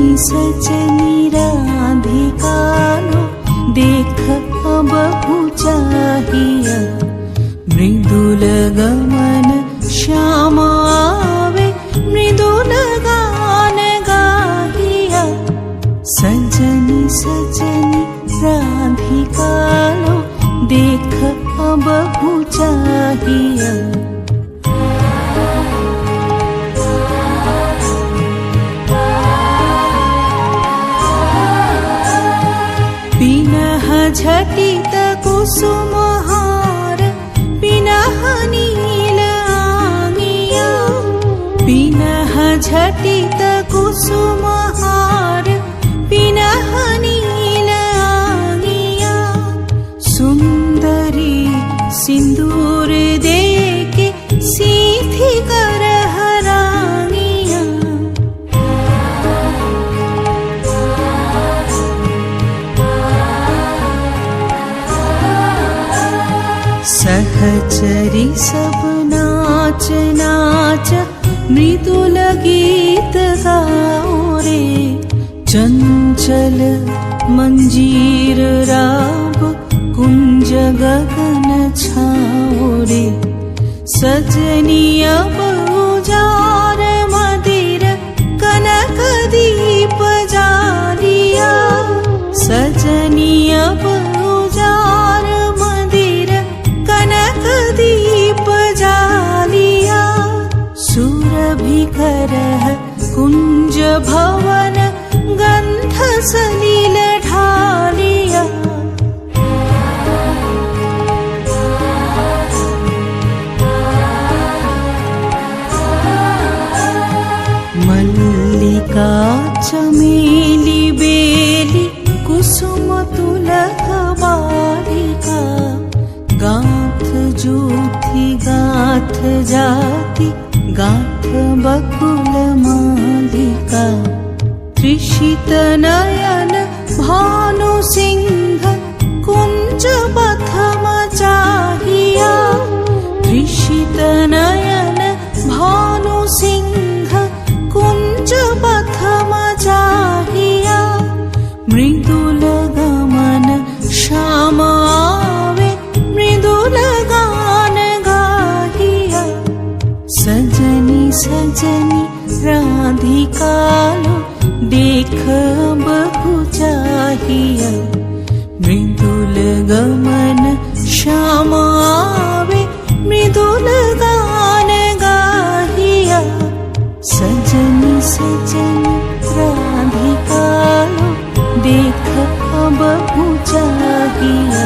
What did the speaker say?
सजनी सजनी राधिकालो देख बहु चाहिया। मृदुल गमन श्याम आवे मृदुल गान गाहिया। सजनी सजनी राधिकालो देख बहु चाहिया। पिनह झटित कुसुमहार पिनह नील आंगिया। पिनह झटित कुसुमहार पिनह नील आंगिया। सुंदरी सिंदूर देके सीधी कर हरांगिया। सहचरी सब नाच नाच मृदुल गीत गाओ रे। चंचल मंजीर राग कुंज गगन छाओ रे। सजनी अब उजार मदिर कनक दीप जालिया। सजनी अब उजार मदिर कनक दीप जालिया। सुरभि करह कुंज भवन गंध सलिल ढालिया। मल्लिका चमेली बेली कुसुम तुलक बालिका। गाथ जूथी गाथ जाति गाथ बकुल मालिका। त्रिषित नयन भानु सिंह कुंज बथम चाहिया। त्रिषित नयन भानु सिंह कुंज बथम चाहिया। मृदुल गमन श्याम आवे मृदुल गान गाहिया। सजनी सजनी राधिकालो देख बहु चाहिया। मृदुल गमन श्याम आवे मृदुल गान गाहिया। सजनी सजनी राधिकालो देख बहु चाहिया।